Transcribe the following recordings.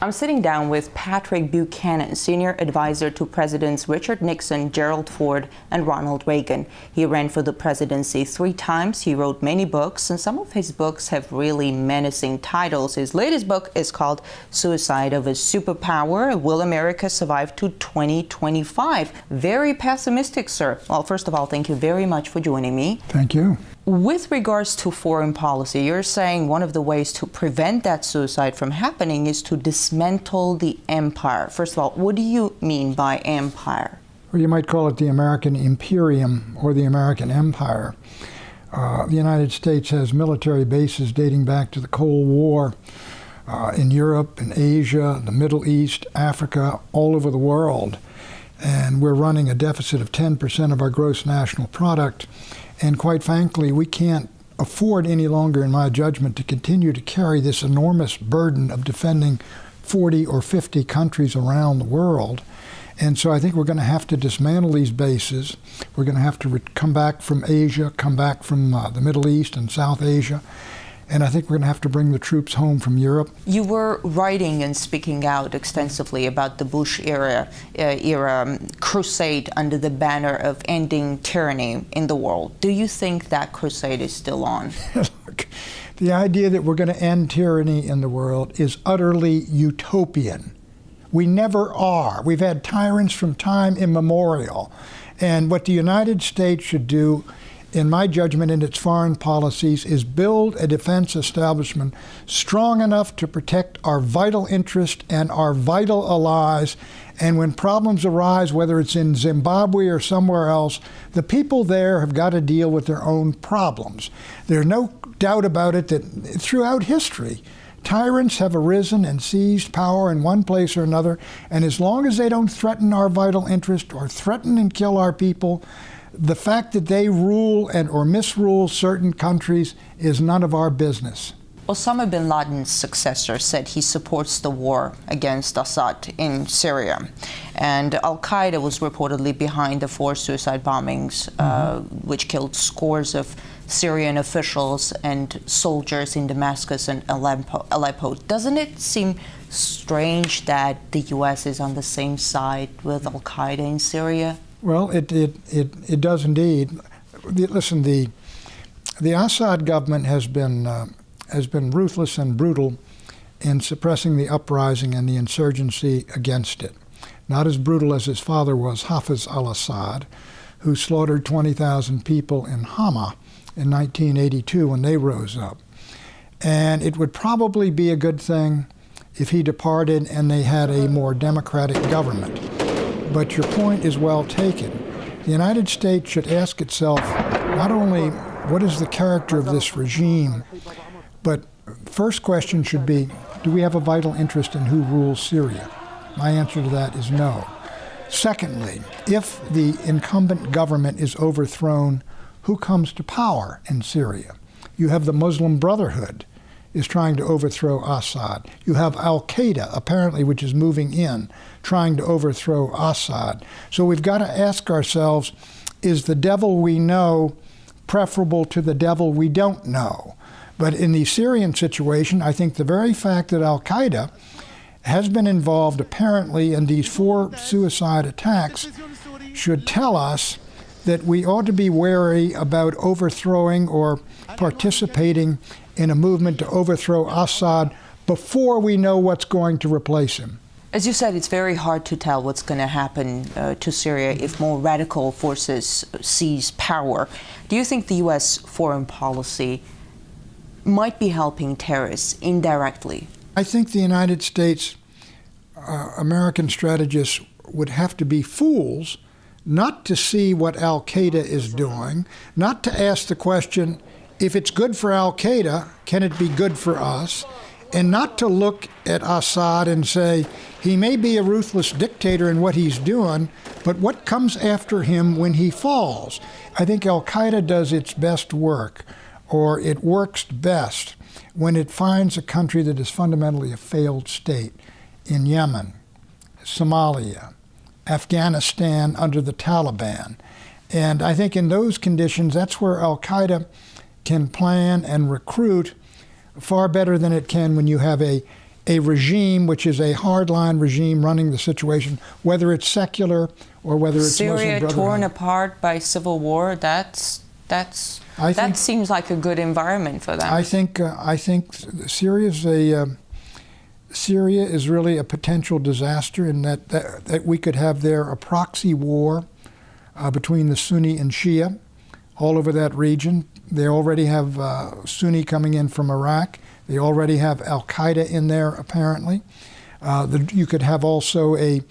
I'm sitting down with Patrick Buchanan, senior advisor to Presidents Richard Nixon, Gerald Ford, and Ronald Reagan. He ran for the presidency 3 times. He wrote many books, and some of his books have really menacing titles. His latest book is called Suicide of a Superpower: Will America Survive to 2025? Very pessimistic, sir. Well, first of all, thank you very much for joining me. Thank you. With regards to foreign policy, you're saying one of the ways to prevent that suicide from happening is to dismantle the empire. First of all, what do you mean by empire? Well, you might call it the American Imperium or the American Empire. The United States has military bases dating back to the Cold War in Europe, in Asia, the Middle East, Africa, all over the world. And we're running a deficit of 10% of our gross national product. And quite frankly, we can't afford any longer, in my judgment, to continue to carry this enormous burden of defending 40 or 50 countries around the world. And so I think we're going to have to dismantle these bases. We're going to have to come back from Asia, come back from the Middle East and South Asia. And I think we're going to have to bring the troops home from Europe. You were writing and speaking out extensively about the Bush era crusade under the banner of ending tyranny in the world. Do you think that crusade is still on? Look, the idea that we're going to end tyranny in the world is utterly utopian. We never are. We've had tyrants from time immemorial. And what the United States should do, in my judgment, in its foreign policies, is build a defense establishment strong enough to protect our vital interest and our vital allies. And when problems arise, whether it's in Zimbabwe or somewhere else, the people there have got to deal with their own problems. There's no doubt about it that throughout history, tyrants have arisen and seized power in one place or another. And as long as they don't threaten our vital interest or threaten and kill our people, the fact that they rule or misrule certain countries is none of our business. Osama bin Laden's successor said he supports the war against Assad in Syria. And Al-Qaeda was reportedly behind the 4 suicide bombings, which killed scores of Syrian officials and soldiers in Damascus and Aleppo. Doesn't it seem strange that the U.S. is on the same side with Al-Qaeda in Syria? Well, it does indeed. Listen, the Assad government has been ruthless and brutal in suppressing the uprising and the insurgency against it. Not as brutal as his father was, Hafez al-Assad, who slaughtered 20,000 people in Hama in 1982 when they rose up. And it would probably be a good thing if he departed and they had a more democratic government. But your point is well taken. The United States should ask itself not only what is the character of this regime, but first question should be, do we have a vital interest in who rules Syria? My answer to that is no. Secondly, if the incumbent government is overthrown, who comes to power in Syria? You have the Muslim Brotherhood is trying to overthrow Assad. You have Al-Qaeda, apparently, which is moving in, trying to overthrow Assad. So we've got to ask ourselves, is the devil we know preferable to the devil we don't know? But in the Syrian situation, I think the very fact that Al-Qaeda has been involved, apparently, in these 4 suicide attacks should tell us that we ought to be wary about overthrowing or participating in a movement to overthrow Assad before we know what's going to replace him. As you said, it's very hard to tell what's going to happen to Syria if more radical forces seize power. Do you think the U.S. foreign policy might be helping terrorists indirectly? I think the United States, American strategists would have to be fools not to see what Al-Qaeda is doing, not to ask the question, if it's good for Al-Qaeda, can it be good for us? And not to look at Assad and say, he may be a ruthless dictator in what he's doing, but what comes after him when he falls? I think Al-Qaeda does its best work, or it works best, when it finds a country that is fundamentally a failed state in Yemen, Somalia, Afghanistan under the Taliban. And I think in those conditions, that's where Al-Qaeda can plan and recruit far better than it can when you have a a regime which is a hardline regime running the situation, whether it's secular or whether it's Muslim Brotherhood. Syria torn apart by civil war, that seems like a good environment for them. I think Syria is really a potential disaster in that we could have there a proxy war between the Sunni and Shia all over that region. They already have Sunni coming in from Iraq. They already have Al-Qaeda in there, apparently. You could have also a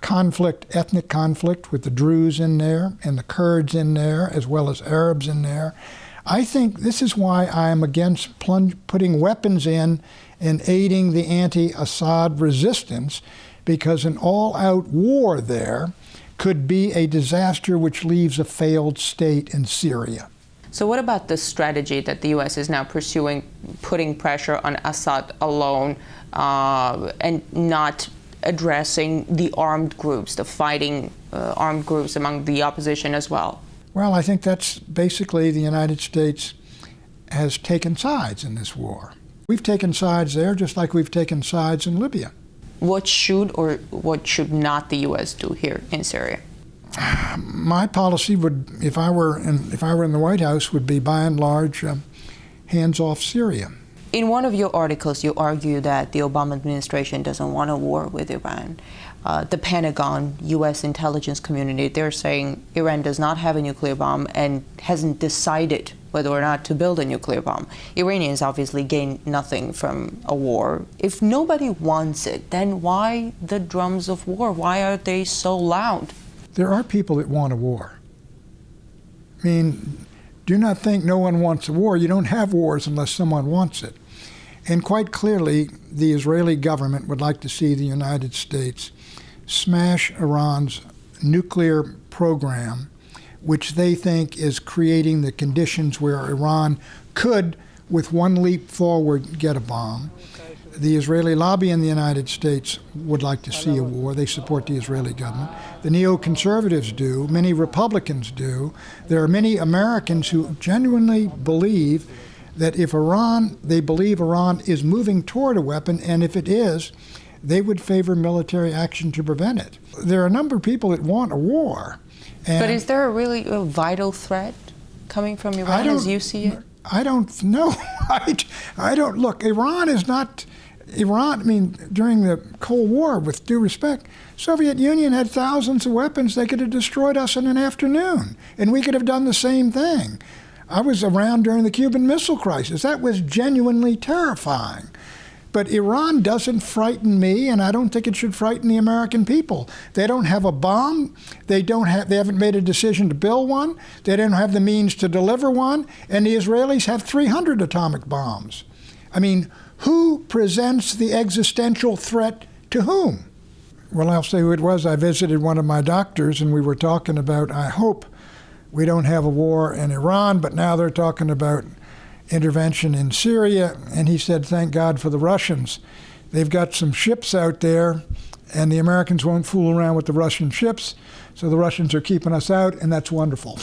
conflict, ethnic conflict, with the Druze in there and the Kurds in there, as well as Arabs in there. I think this is why I am against putting weapons in and aiding the anti-Assad resistance, because an all-out war there could be a disaster which leaves a failed state in Syria. So what about the strategy that the U.S. is now pursuing, putting pressure on Assad alone and not addressing the armed groups, the fighting armed groups among the opposition as well? Well, I think that's basically the United States has taken sides in this war. We've taken sides there just like we've taken sides in Libya. What should or what should not the U.S. do here in Syria? My policy would, if I were in the White House, would be by and large hands off Syria. In one of your articles, you argue that the Obama administration doesn't want a war with Iran. The Pentagon, U.S. intelligence community, they're saying Iran does not have a nuclear bomb and hasn't decided whether or not to build a nuclear bomb. Iranians obviously gain nothing from a war. If nobody wants it, then why the drums of war? Why are they so loud? There are people that want a war. I mean, do not think no one wants a war. You don't have wars unless someone wants it. And quite clearly, the Israeli government would like to see the United States smash Iran's nuclear program, which they think is creating the conditions where Iran could, with one leap forward, get a bomb. The Israeli lobby in the United States would like to see a war. They support the Israeli government. The neoconservatives do. Many Republicans do. There are many Americans who genuinely believe that if they believe Iran is moving toward a weapon, and if it is, they would favor military action to prevent it. There are a number of people that want a war. But is there a vital threat coming from Iran as you see it? I don't know. I don't. Look, Iran is not. Iran, I mean, during the Cold War, with due respect, Soviet Union had thousands of weapons. They could have destroyed us in an afternoon, and we could have done the same thing. I was around during the Cuban Missile Crisis. That was genuinely terrifying. But Iran doesn't frighten me, and I don't think it should frighten the American people. They don't have a bomb. They haven't made a decision to build one. They don't have the means to deliver one. And the Israelis have 300 atomic bombs. I mean, who presents the existential threat to whom? Well, I'll say who it was. I visited one of my doctors, and we were talking about, I hope we don't have a war in Iran, but now they're talking about intervention in Syria, and he said, thank God for the Russians. They've got some ships out there, and the Americans won't fool around with the Russian ships, so the Russians are keeping us out, and that's wonderful.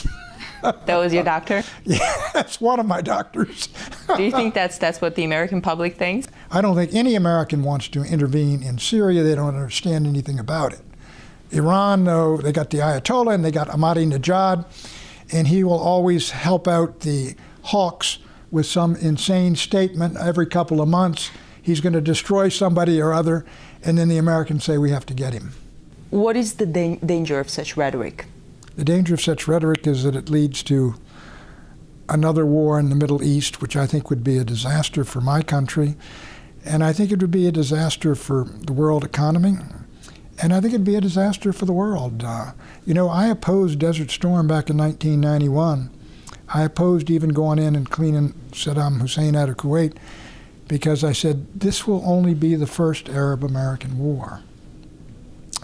That was your doctor? Yeah, that's one of my doctors. Do you think that's what the American public thinks? I don't think any American wants to intervene in Syria. They don't understand anything about it. Iran, though, they got the Ayatollah, and they got Ahmadinejad, and he will always help out the hawks with some insane statement every couple of months. He's going to destroy somebody or other, and then the Americans say we have to get him. What is the danger of such rhetoric? The danger of such rhetoric is that it leads to another war in the Middle East, which I think would be a disaster for my country, and I think it would be a disaster for the world economy, and I think it'd be a disaster for the world. You know, I opposed Desert Storm back in 1991. I opposed even going in and cleaning Saddam Hussein out of Kuwait because I said, this will only be the first Arab-American war.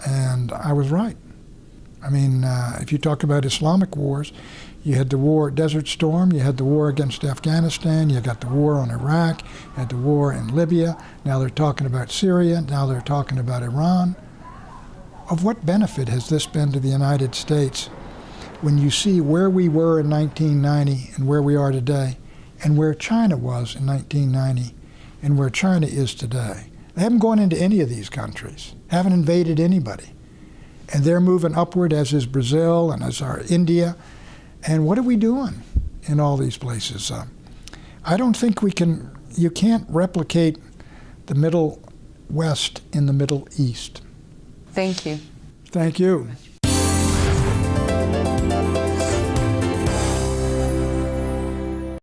And I was right. I mean, if you talk about Islamic wars, you had the war at Desert Storm, you had the war against Afghanistan, you got the war on Iraq, you had the war in Libya, now they're talking about Syria, now they're talking about Iran. Of what benefit has this been to the United States when you see where we were in 1990 and where we are today, and where China was in 1990 and where China is today? They haven't gone into any of these countries, haven't invaded anybody. And they're moving upward, as is Brazil and as are India. And what are we doing in all these places? I don't think you can't replicate the Middle West in the Middle East. Thank you. Thank you.